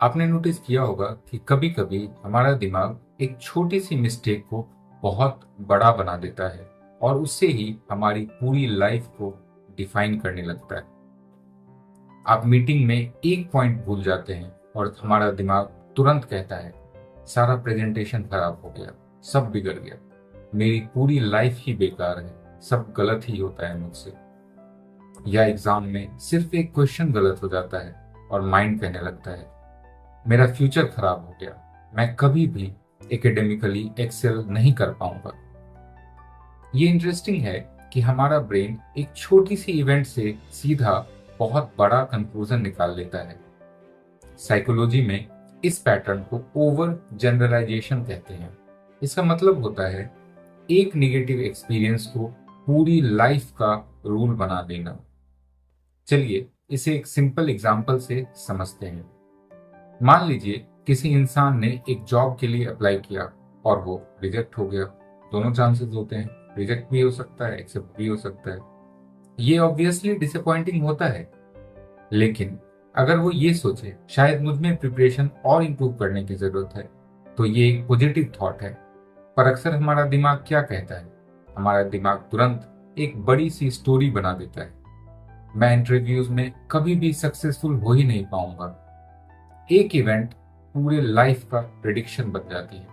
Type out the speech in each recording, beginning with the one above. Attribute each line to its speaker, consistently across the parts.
Speaker 1: आपने नोटिस किया होगा कि कभी कभी हमारा दिमाग एक छोटी सी मिस्टेक को बहुत बड़ा बना देता है और उससे ही हमारी पूरी लाइफ को डिफाइन करने लगता है। आप मीटिंग में एक पॉइंट भूल जाते हैं और हमारा दिमाग तुरंत कहता है सारा प्रेजेंटेशन खराब हो गया, सब बिगड़ गया, मेरी पूरी लाइफ ही बेकार है, सब गलत ही होता है मुझसे। या एग्जाम में सिर्फ एक क्वेश्चन गलत हो जाता है और माइंड कहने लगता है मेरा फ्यूचर खराब हो गया, मैं कभी भी एकेडमिकली एक्सेल नहीं कर पाऊंगा। ये इंटरेस्टिंग है कि हमारा ब्रेन एक छोटी सी इवेंट से सीधा बहुत बड़ा कंक्लूजन निकाल लेता है। साइकोलॉजी में इस पैटर्न को ओवर जनरलाइजेशन कहते हैं। इसका मतलब होता है एक नेगेटिव एक्सपीरियंस को पूरी लाइफ का रूल बना देना। चलिए इसे एक सिंपल एग्जाम्पल से समझते हैं। मान लीजिए किसी इंसान ने एक जॉब के लिए अप्लाई किया और वो रिजेक्ट हो गया। दोनों चांसेस होते हैं, रिजेक्ट भी हो सकता है, एक्सेप्ट भी हो सकता है। ये ऑब्वियसली डिसअपॉइंटिंग होता है, लेकिन अगर वो ये सोचे शायद मुझ में प्रिपरेशन और इम्प्रूव करने की जरूरत है, तो ये एक पॉजिटिव थॉट है। पर अक्सर हमारा दिमाग क्या कहता है? हमारा दिमाग तुरंत एक बड़ी सी स्टोरी बना देता है। मैं इंटरव्यूज में कभी भी सक्सेसफुल हो ही नहीं पाऊंगा। एक इवेंट पूरे लाइफ का प्रेडिक्शन बन जाती है।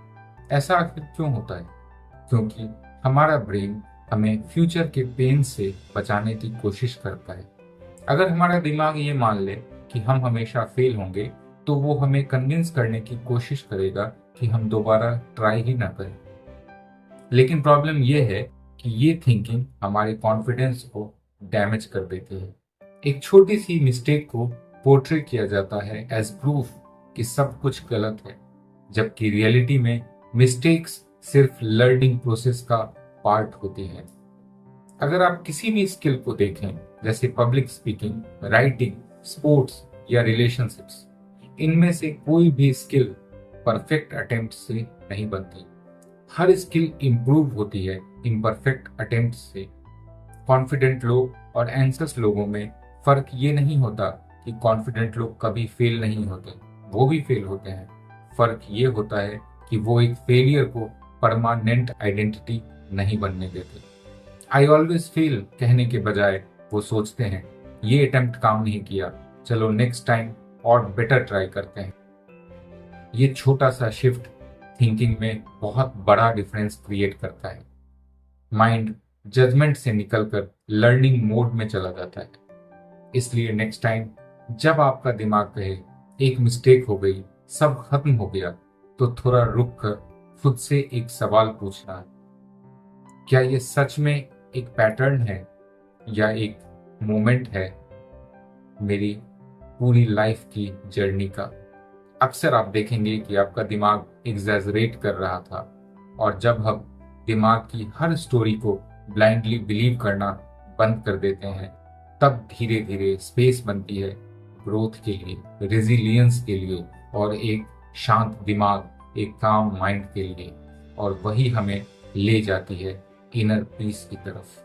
Speaker 1: ऐसा आखिर क्यों होता है? क्योंकि हमारा ब्रेन हमें फ्यूचर के पेन से बचाने की कोशिश करता है। अगर हमारा दिमाग ये मान ले कि हम हमेशा फेल होंगे, तो वो हमें कन्विंस करने की कोशिश करेगा कि हम दोबारा ट्राई ही ना करें। लेकिन प्रॉब्लम ये है कि ये थिंकिंग हमारे कॉन्फिडेंस को डैमेज कर देती है। एक छोटी सी मिस्टेक को पोर्ट्रे किया जाता है एज प्रूफ कि सब कुछ गलत है, जबकि रियलिटी में मिस्टेक्स सिर्फ लर्निंग प्रोसेस का पार्ट होती है। अगर आप किसी भी स्किल को देखें, जैसे पब्लिक स्पीकिंग, राइटिंग, स्पोर्ट्स या रिलेशनशिप्स, इनमें से कोई भी स्किल परफेक्ट अटेम्प्ट से नहीं बनती। हर स्किल इंप्रूव होती है इम्परफेक्ट अटेम्प्ट से। कॉन्फिडेंट लोग और एंग्जियस लोगों में फर्क ये नहीं होता कि कॉन्फिडेंट लोग कभी फेल नहीं होते, वो भी फेल होते हैं। फर्क ये होता है कि वो एक फेलियर को परमानेंट आइडेंटिटी नहीं बनने देते। आई ऑलवेज फेल कहने के बजाय वो सोचते हैं ये अटेम्प्ट काम नहीं किया, चलो नेक्स्ट टाइम और बेटर ट्राई करते हैं। ये छोटा सा शिफ्ट थिंकिंग में बहुत बड़ा डिफरेंस क्रिएट करता है। माइंड जजमेंट से निकलकर लर्निंग मोड में चला जाता है। इसलिए नेक्स्ट टाइम जब आपका दिमाग कहे एक मिस्टेक हो गई, सब खत्म हो गया, तो थोड़ा रुक कर खुद से एक सवाल पूछना, क्या ये सच में एक पैटर्न है या एक मोमेंट है मेरी पूरी लाइफ की जर्नी का? अक्सर आप देखेंगे कि आपका दिमाग एग्जैजरेट कर रहा था, और जब हम दिमाग की हर स्टोरी को ब्लाइंडली बिलीव करना बंद कर देते हैं, तब धीरे धीरे स्पेस बनती है ग्रोथ के लिए, रेजिलियंस के लिए और एक शांत दिमाग, एक काम माइंड के लिए। और वही हमें ले जाती है इनर पीस की तरफ।